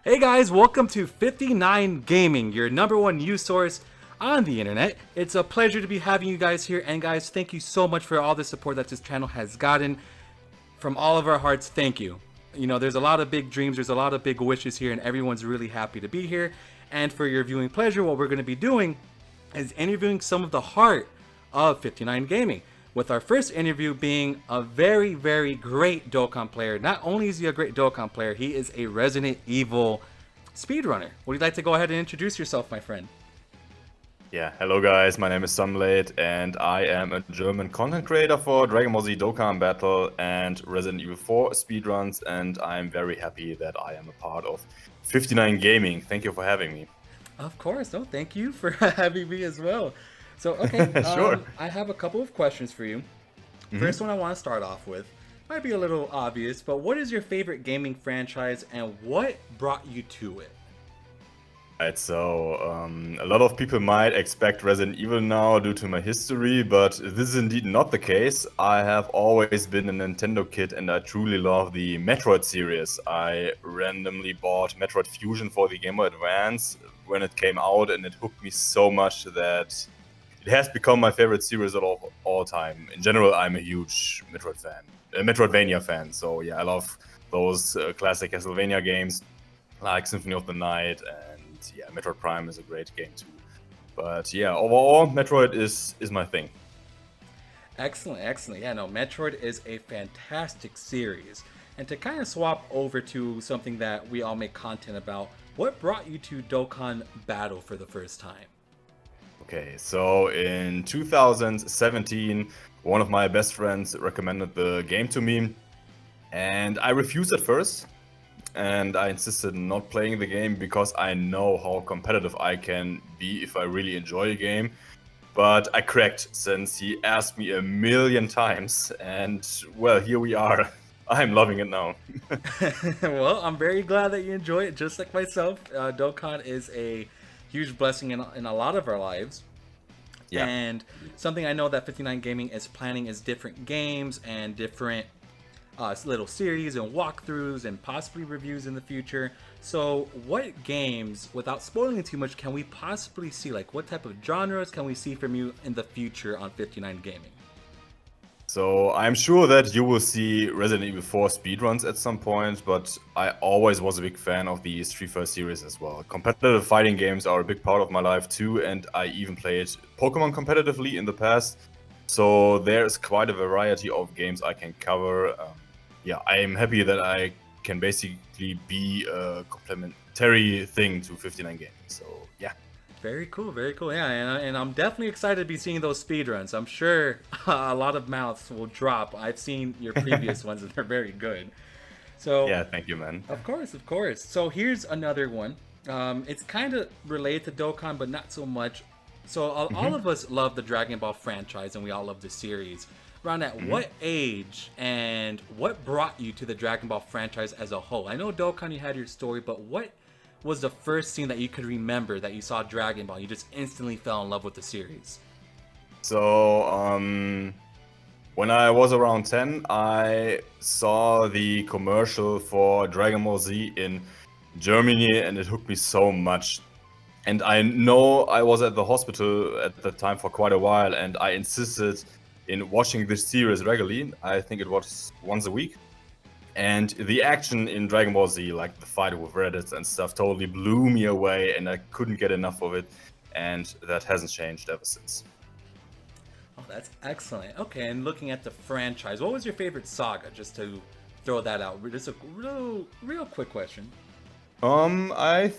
Hey guys, welcome to 59 Gaming, your number one news source on the internet. It's a pleasure to be having you guys here, and guys, thank you so much for all the support that this channel has gotten. From all of our hearts, thank you. You know, there's a lot of big dreams, there's a lot of big wishes here, and everyone's really happy to be here. And for your viewing pleasure, what we're going to be doing is interviewing some of the heart of 59 Gaming. With our first interview being a very, very great Dokkan player. Not only is he a great Dokkan player, he is a Resident Evil speedrunner. Would you like to go ahead and introduce yourself, my friend? Yeah, hello guys, my name is Sunblade and I am a German content creator for Dragon Ball Z Dokkan Battle and Resident Evil 4 speedruns, and I'm very happy that I am a part of 59 Gaming. Thank you for having me. Of course. No, thank you for having me as well. So, okay, Sure. I have a couple of questions for you. First one I want to start off with might be a little obvious, but what is your favorite gaming franchise and what brought you to it? Right, so a lot of people might expect Resident Evil now due to my history, but this is indeed not the case. I have always been a Nintendo kid and I truly love the Metroid series. I randomly bought Metroid Fusion for the Game Boy Advance when it came out, and it hooked me so much that it has become my favorite series of all time. In general, I'm a huge Metroidvania fan. So yeah, I love those classic Castlevania games like Symphony of the Night, and yeah, Metroid Prime is a great game too. But yeah, overall, Metroid is my thing. Excellent, excellent. Yeah, no, Metroid is a fantastic series. And to kind of swap over to something that we all make content about, what brought you to Dokkan Battle for the first time? Okay, so in 2017, one of my best friends recommended the game to me, and I refused at first. And I insisted on not playing the game because I know how competitive I can be if I really enjoy a game. But I cracked since he asked me a million times, and well, here we are. I'm loving it now. Well, I'm very glad that you enjoy it, just like myself. Dokkan is a huge blessing in a lot of our lives. Yeah. And something I know that 59 Gaming is planning is different games and different little series and walkthroughs and possibly reviews in the future. So what games, without spoiling too much, can we possibly see? Like, what type of genres can we see from you in the future on 59 Gaming? So I'm sure that you will see Resident Evil 4 speedruns at some point, but I always was a big fan of the Street Fighter series as well. Competitive fighting games are a big part of my life too, and I even played Pokemon competitively in the past. So there's quite a variety of games I can cover. Yeah, I am happy that I can basically be a complementary thing to 59 Gaming. So yeah. Very cool, very cool. Yeah, and I'm definitely excited to be seeing those speedruns. I'm sure a lot of mouths will drop. I've seen your previous ones and they're very good. So Yeah, thank you, man. of course, of course. So here's another one. It's kind of related to Dokkan, but not so much. So all of us love the Dragon Ball franchise, and we all love the series. Around at what age and what brought you to the Dragon Ball franchise as a whole? I know Dokkan, you had your story, but what was the first scene that you could remember that you saw Dragon Ball? You just instantly fell in love with the series. So, when I was around 10, I saw the commercial for Dragon Ball Z in Germany, and it hooked me so much. And I know I was at the hospital at the time for quite a while, and I insisted in watching this series regularly. I think it was once a week. And the action in Dragon Ball Z, like the fight with Reddit and stuff, totally blew me away, and I couldn't get enough of it. And that hasn't changed ever since. Oh, that's excellent. Okay, and looking at the franchise, what was your favorite saga? Just to throw that out, just a real quick question. I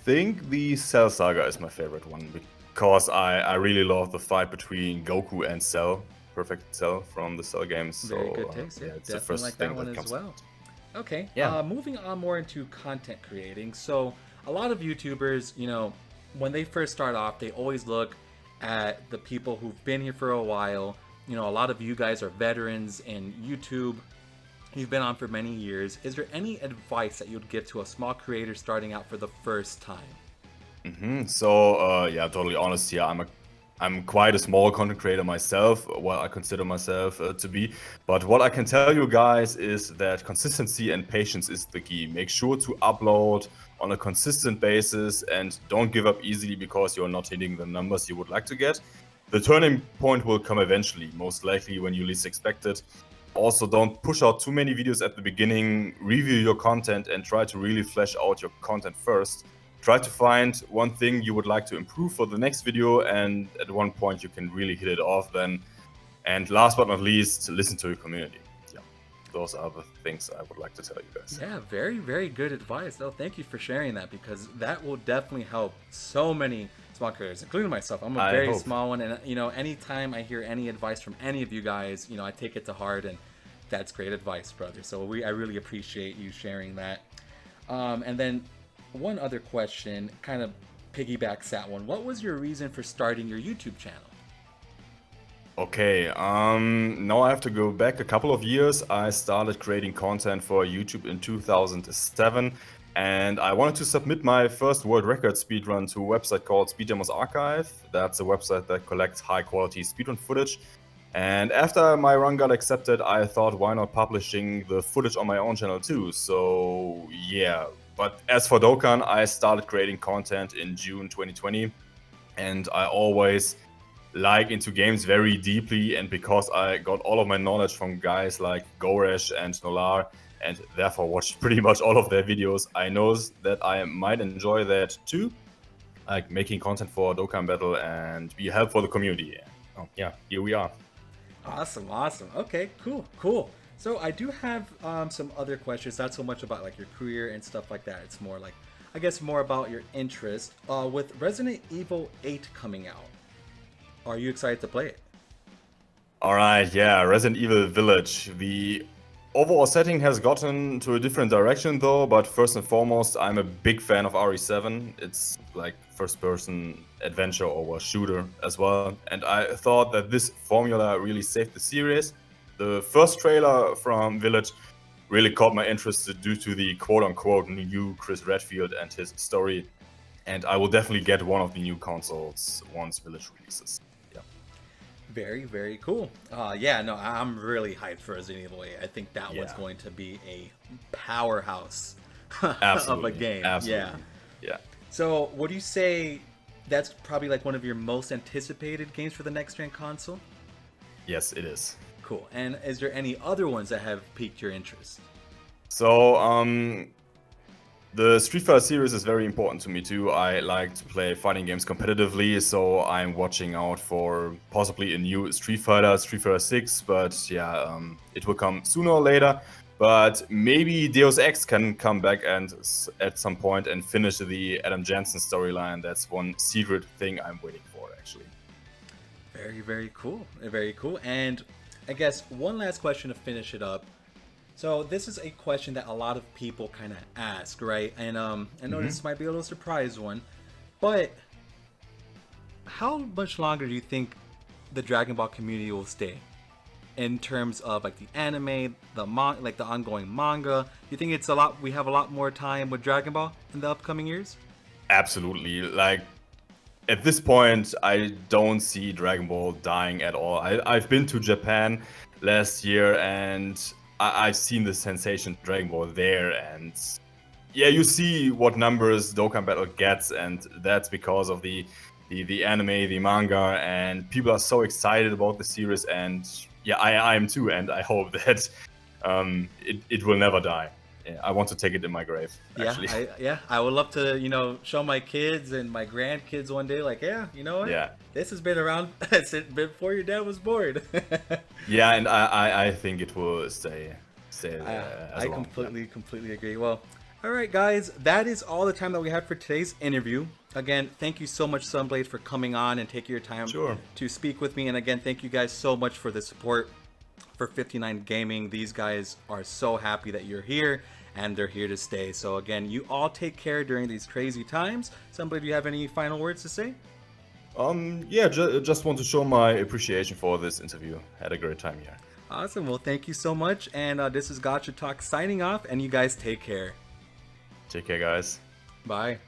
think the Cell Saga is my favorite one because I really love the fight between Goku and Cell, Perfect Cell from the Cell games. So Very good taste. Yeah, it's the definitely first like thing that one that as comes. well. Okay, Yeah. moving on more into content creating. So a lot of YouTubers, you know, when they first start off, they always look at the people who've been here for a while. You know, a lot of you guys are veterans in YouTube. You've been on for many years. Is there any advice that you'd give to a small creator starting out for the first time? So yeah, totally honest here. I'm a I'm quite a small content creator myself, well, I consider myself to be. But what I can tell you guys is that consistency and patience is the key. Make sure to upload on a consistent basis and don't give up easily because you're not hitting the numbers you would like to get. The turning point will come eventually, most likely when you least expect it. Also, don't push out too many videos at the beginning. Review your content and try to really flesh out your content first. Try to find one thing you would like to improve for the next video, and at one point you can really hit it off then. And last but not least, listen to your community. Yeah, those are the things I would like to tell you guys. Yeah, very, very good advice. No, thank you for sharing that, because that will definitely help so many small creators, including myself. I'm a very small one, and anytime I hear any advice from any of you guys, I take it to heart, and that's great advice, brother. So I really appreciate you sharing that. And then one other question kind of piggybacks that one. What was your reason for starting your YouTube channel? Okay, now I have to go back a couple of years. I started creating content for YouTube in 2007, and I wanted to submit my first world record speedrun to a website called Speeddemo's Archive. That's a website that collects high quality speedrun footage. And after my run got accepted, I thought, why not publishing the footage on my own channel too? So yeah, but as for Dokkan, I started creating content in June 2020, and I always like into games very deeply, and because I got all of my knowledge from guys like Goresh and Nolar, and therefore watched pretty much all of their videos, I know that I might enjoy that too, like making content for Dokkan Battle and be a help for the community. Oh, yeah, here we are. Awesome, awesome. Okay, cool. So I do have some other questions, not so much about like your career and stuff like that. It's more like, I guess, more about your interest. With Resident Evil 8 coming out, are you excited to play it? Alright, yeah, Resident Evil Village. The overall setting has gotten to a different direction though, but first and foremost, I'm a big fan of RE7. It's like first-person adventure or shooter as well, and I thought that this formula really saved the series. The first trailer from Village really caught my interest due to the quote-unquote new Chris Redfield and his story, and I will definitely get one of the new consoles once Village releases. Yeah. Very, very cool. Yeah, no, I'm really hyped for Resident Evil 8. I think that one's going to be a powerhouse of a game. Absolutely. Yeah. So, would you say that's probably like one of your most anticipated games for the next gen console? Yes, it is. Cool. And is there any other ones that have piqued your interest? So, the Street Fighter series is very important to me too. I like to play fighting games competitively, so I'm watching out for possibly a new Street Fighter 6, but yeah, it will come sooner or later. But maybe Deus Ex can come back and at some point and finish the Adam Jansen storyline. That's one secret thing I'm waiting for, actually. Very, very cool. Very cool. And I guess one last question to finish it up. So this is a question that a lot of people kind of ask, right? And I know this might be a little surprise one, but how much longer do you think the Dragon Ball community will stay in terms of like the anime, the ongoing manga? You think it's we have a lot more time with Dragon Ball in the upcoming years? Absolutely. Like, at this point, I don't see Dragon Ball dying at all. I've been to Japan last year, and I've seen the sensation Dragon Ball there, and yeah, you see what numbers Dokkan Battle gets, and that's because of the anime, the manga, and people are so excited about the series, and yeah, I am too, and I hope that it will never die. Yeah, I want to take it in my grave, actually. I would love to, show my kids and my grandkids one day, like, yeah, you know what? Yeah. This has been around before your dad was born. Yeah, and I think it will stay I completely agree. Well, all right, guys, that is all the time that we have for today's interview. Again, thank you so much, Sunblade, for coming on and taking your time to speak with me. And again, thank you guys so much for the support for 59 Gaming. These guys are so happy that you're here, and they're here to stay. So again, you all take care during these crazy times. Sunblade, do you have any final words to say? Yeah, just want to show my appreciation for this interview. Had a great time here. Awesome. Well, thank you so much. And this is Gotcha Talk signing off, and you guys take care. Take care, guys. Bye.